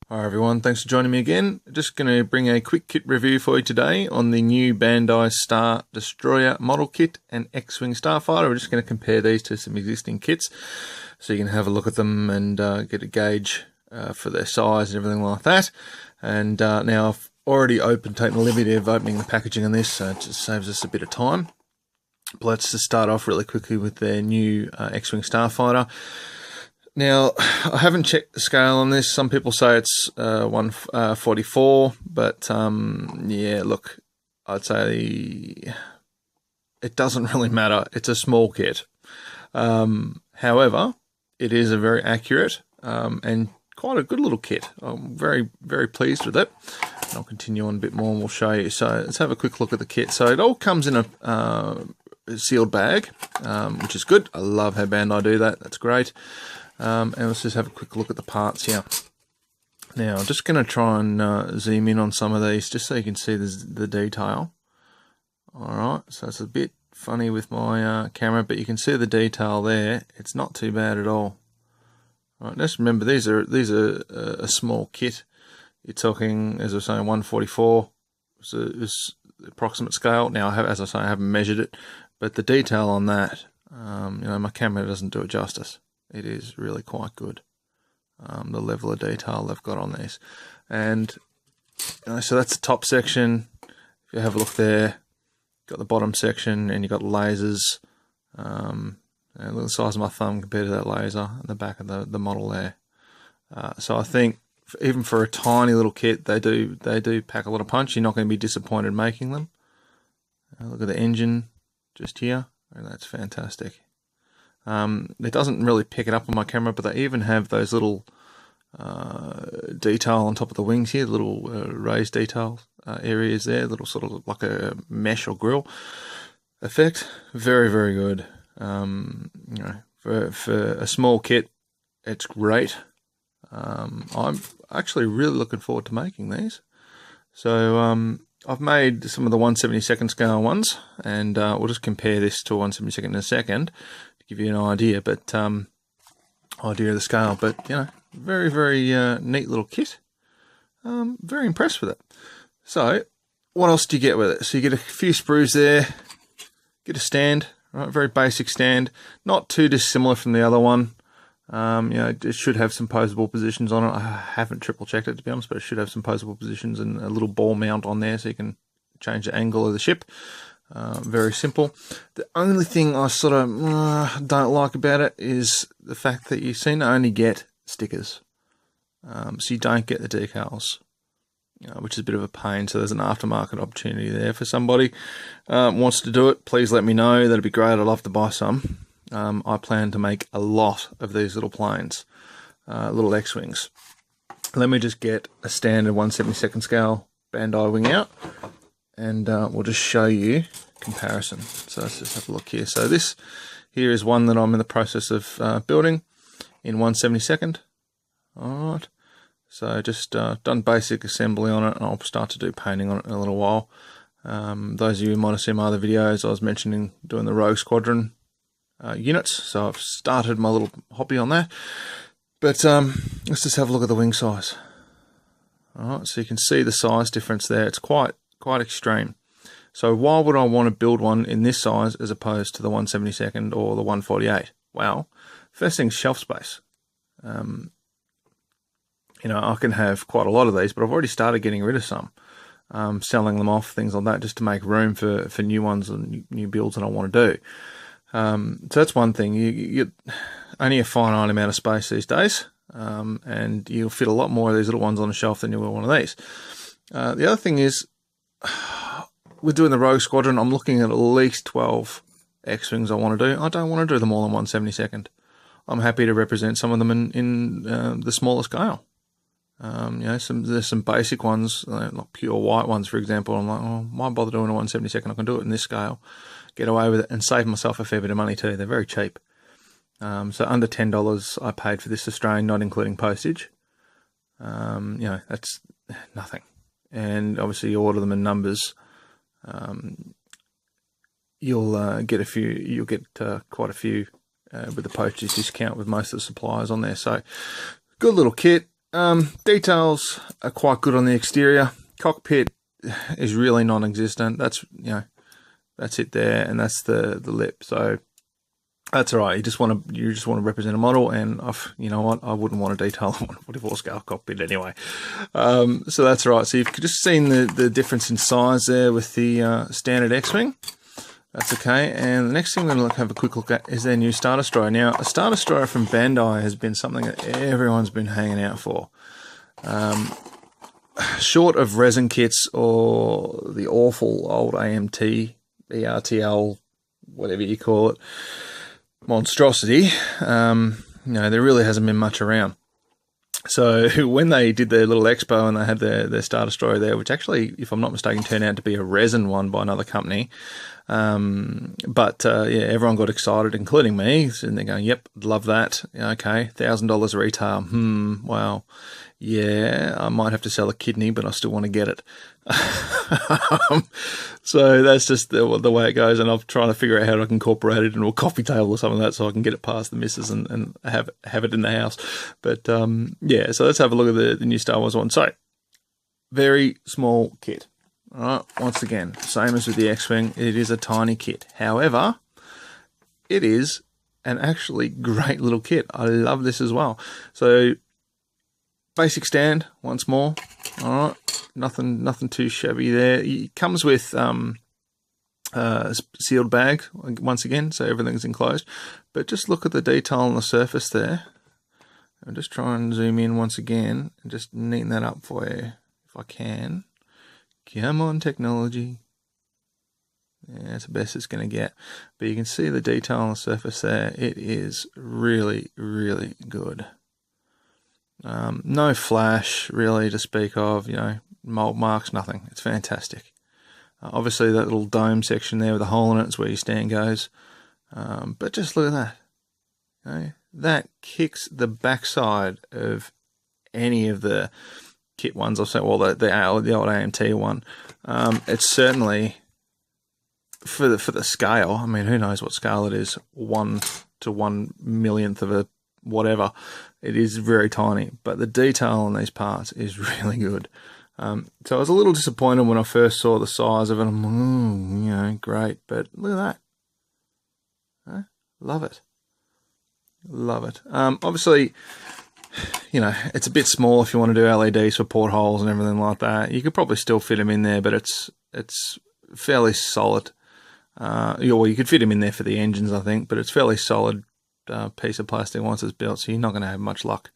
Hi everyone, thanks for joining me again. Just going to bring a quick kit review for you today on the new Bandai Star Destroyer model kit and X-Wing Starfighter. We're just going to compare these to some existing kits so you can have a look at them and get a gauge for their size and everything like that. And now I've already taken the liberty of opening the packaging on this, so it just saves us a bit of time. But let's just start off really quickly with their new X-Wing Starfighter. Now, I haven't checked the scale on this. Some people say it's 144, but yeah, look, I'd say it doesn't really matter. It's a small kit. However, it is a very accurate and quite a good little kit. I'm very, very pleased with it. And I'll continue on a bit more and we'll show you. So let's have a quick look at the kit. So it all comes in a sealed bag, which is good. I love how Bandai do that. That's great. And let's just have a quick look at the parts here. Now, I'm just going to try and zoom in on some of these just so you can see the detail. Alright, so it's a bit funny with my camera, but you can see the detail there. It's not too bad at all. Alright, just remember these are a small kit. You're talking, as I was saying, 144 is the approximate scale. Now, as I say, I haven't measured it, but the detail on that, you know, my camera doesn't do it justice. It is really quite good, the level of detail they've got on these. And you know, so that's the top section. If you have a look there, got the bottom section and you've got lasers. And look at the size of my thumb compared to that laser at the back of the model there. So I think even for a tiny little kit, they do pack a lot of punch. You're not going to be disappointed making them. Look at the engine just here, and that's fantastic. It doesn't really pick it up on my camera, but they even have those little detail on top of the wings here, little raised detail areas there, little sort of like a mesh or grill effect. Very, very good. You know, for a small kit, it's great. I'm actually really looking forward to making these. So I've made some of the 1/72 scale ones, and we'll just compare this to 1/72 in a second. Give you an idea, but idea of the scale. But you know, very, very neat little kit. Very impressed with it. So, what else do you get with it? So you get a few sprues there, get a stand, right? Very basic stand, not too dissimilar from the other one. You know, it should have some posable positions on it. I haven't triple checked it to be honest, but it should have some posable positions and a little ball mount on there so you can change the angle of the ship. Very simple. The only thing I sort of don't like about it is the fact that you seem to only get stickers. So you don't get the decals, which is a bit of a pain. So there's an aftermarket opportunity there for somebody wants to do it. Please let me know. That'd be great. I'd love to buy some. I plan to make a lot of these little planes, little X-Wings. Let me just get a standard 1/72 scale Bandai wing out. And we'll just show you comparison. So let's just have a look here. So this here is one that I'm in the process of building in 1/72. Alright, so just done basic assembly on it, and I'll start to do painting on it in a little while. Those of you who might have seen my other videos, I was mentioning doing the Rogue Squadron units, so I've started my little hobby on that. But let's just have a look at the wing size. Alright, so you can see the size difference there. It's quite extreme. So why would I want to build one in this size as opposed to the 1/72 or the 1/48? Well, first thing, shelf space. You know, I can have quite a lot of these, but I've already started getting rid of some, selling them off, things like that, just to make room for new ones and new builds that I want to do. So that's one thing. You only a finite amount of space these days, and you'll fit a lot more of these little ones on a shelf than you will one of these. The other thing is, we're doing the Rogue Squadron. I'm looking at least 12 X-Wings I want to do. I don't want to do them all in 1/72. I'm happy to represent some of them in the smaller scale. You know, there's some basic ones, like pure white ones, for example. I'm like, oh, why bother doing a 1/72? I can do it in this scale, get away with it, and save myself a fair bit of money too. They're very cheap. So under $10 I paid for this Australian, not including postage. You know, that's nothing. And obviously you order them in numbers, you'll get a few. You'll get quite a few with the postage discount with most of the suppliers on there. So good little kit. Details are quite good on the exterior. Cockpit is really non-existent. That's, you know, that's it there, and that's the lip. So that's all right. You just want to represent a model, and you know what? I wouldn't want to detail a 144 scale cockpit anyway. So that's all right. So you've just seen the difference in size there with the standard X-wing. That's okay. And the next thing we're going to have a quick look at is their new Star Destroyer. Now, a Star Destroyer from Bandai has been something that everyone's been hanging out for. Short of resin kits or the awful old AMT, ERTL, whatever you call it, monstrosity, you know, there really hasn't been much around. So when they did their little expo and they had their Star Destroyer there, which actually, if I'm not mistaken, turned out to be a resin one by another company. Yeah, everyone got excited, including me, and they're going, yep, love that. Okay, $1,000 retail. Well, yeah, I might have to sell a kidney, but I still want to get it. So that's just the way it goes, and I'm trying to figure out how I can incorporate it into a coffee table or something like that so I can get it past the missus and have it in the house. But yeah, so let's have a look at the new Star Wars one. So, very small kit. All right, once again, same as with the X-Wing, it is a tiny kit. However, it is an actually great little kit. I love this as well. So, basic stand, once more. All right, nothing too shabby there. It comes with a sealed bag, once again, so everything's enclosed. But just look at the detail on the surface there. I'll just try and zoom in once again and just neaten that up for you, if I can. Come on, technology. Yeah, that's the best it's going to get. But you can see the detail on the surface there. It is really, really good. No flash, really, to speak of. You know, mold marks, nothing. It's fantastic. Obviously, that little dome section there with a hole in it is where your stand goes. But just look at that. You know, that kicks the backside of any of the kit ones I've seen, well, the old AMT one. It's certainly for the scale. I mean, who knows what scale it is? 1 to 1/1,000,000th of a whatever. It is very tiny, but the detail on these parts is really good. So I was a little disappointed when I first saw the size of it. I'm like, you know, great, but look at that. Love it. Love it. Obviously, you know, it's a bit small if you want to do LEDs for portholes and everything like that. You could probably still fit them in there, but it's fairly solid. Well, you could fit them in there for the engines, I think, but it's fairly solid piece of plastic once it's built, so you're not going to have much luck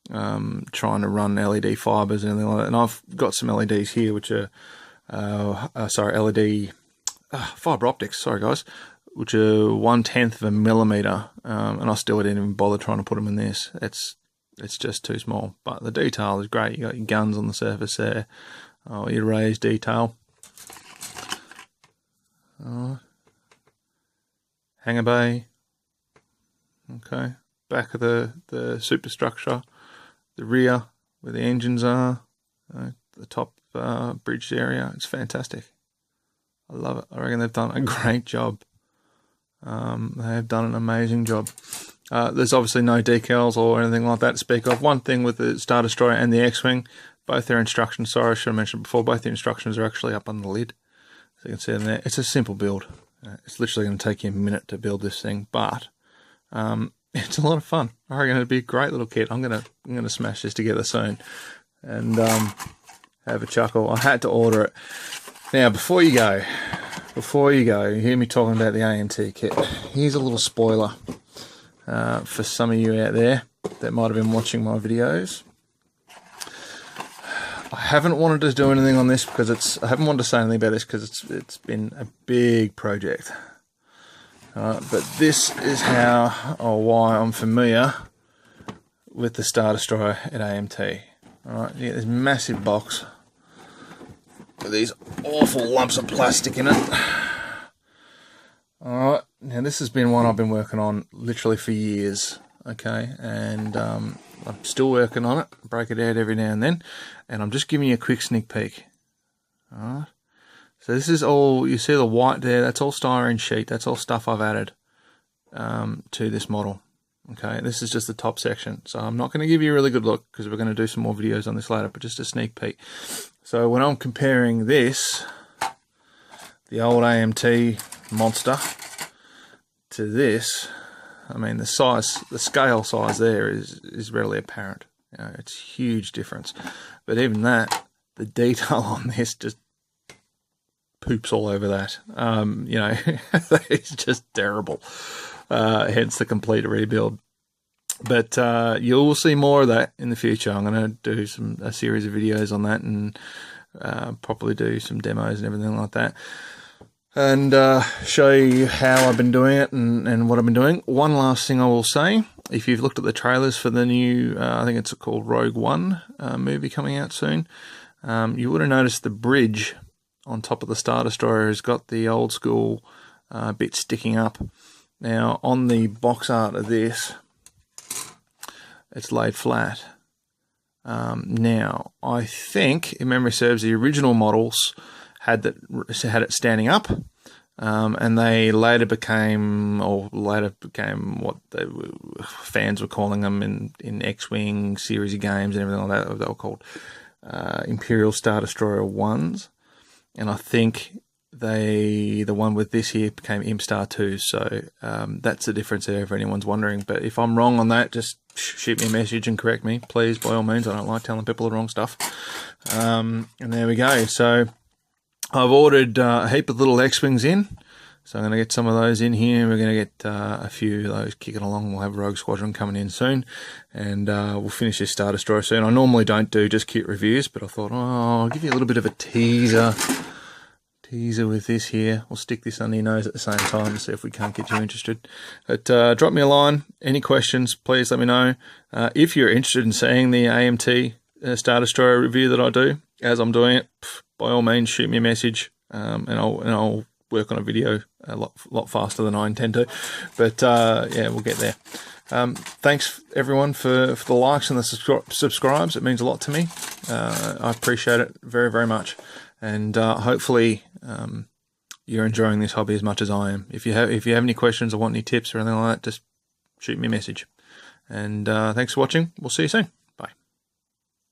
trying to run LED fibers and anything like that. And I've got some LEDs here, which are LED fiber optics. Sorry, guys. Which are 1/10 of a millimeter, and I still didn't even bother trying to put them in this. It's just too small, but the detail is great. You got your guns on the surface there, your raised detail. Hangar bay. Okay, back of the superstructure, the rear where the engines are, the top bridge area. It's fantastic. I love it. I reckon they've done a great job. They have done an amazing job. There's obviously no decals or anything like that to speak of. One thing with the Star Destroyer and the X-Wing, both their instructions, sorry, I should have mentioned before, both the instructions are actually up on the lid. So you can see them there. It's a simple build. It's literally going to take you a minute to build this thing, but it's a lot of fun. I reckon it'd be a great little kit. I'm gonna smash this together soon and have a chuckle. I had to order it. Now, before you go, you hear me talking about the AMT kit. Here's a little spoiler for some of you out there that might have been watching my videos. I haven't wanted to do anything on this because I haven't wanted to say anything about this because it's been a big project. But this is how or why I'm familiar with the Star Destroyer at AMT. Alright, you get this massive box with these awful lumps of plastic in it. Alright, now this has been one I've been working on literally for years. Okay, and I'm still working on it. Break it out every now and then, and I'm just giving you a quick sneak peek. Alright, so this is all, you see the white there, that's all styrene sheet, that's all stuff I've added to this model. Okay, this is just the top section, so I'm not going to give you a really good look because we're going to do some more videos on this later, but just a sneak peek. So when I'm comparing this, the old AMT monster, to this, I mean the scale size there is readily apparent. You know, it's a huge difference. But even that, the detail on this just poops all over that. You know, it's just terrible. Hence the complete rebuild. But you'll see more of that in the future. I'm going to do a series of videos on that and probably do some demos and everything like that. And show you how I've been doing it and what I've been doing. One last thing I will say, if you've looked at the trailers for the new, I think it's called Rogue One movie coming out soon, you would have noticed the bridge on top of the Star Destroyer has got the old school bit sticking up. Now, on the box art of this, it's laid flat. Now, I think, if memory serves, the original models had it standing up, and they later became what fans were calling them in X-Wing series of games and everything like that. They were called Imperial Star Destroyer 1s. And I think the one with this here became Imp Star 2. So that's the difference there if anyone's wondering. But if I'm wrong on that, just shoot me a message and correct me, please, by all means. I don't like telling people the wrong stuff. And there we go. So I've ordered a heap of little X-Wings in. So I'm going to get some of those in here. We're going to get a few of those kicking along. We'll have Rogue Squadron coming in soon. And we'll finish this Star Destroyer soon. I normally don't do just cute reviews, but I thought, I'll give you a little bit of a teaser with this here. We'll stick this under your nose at the same time and see if we can't get you interested. But drop me a line. Any questions, please let me know. If you're interested in seeing the AMT Star Destroyer review that I do, as I'm doing it, by all means, shoot me a message, and I'll work on a video a lot faster than I intend to. But yeah, we'll get there. Thanks everyone for the likes and the subscribes. It means a lot to me. I appreciate it very, very much. And hopefully you're enjoying this hobby as much as I am. If you have any questions or want any tips or anything like that, just shoot me a message. And thanks for watching. We'll see you soon.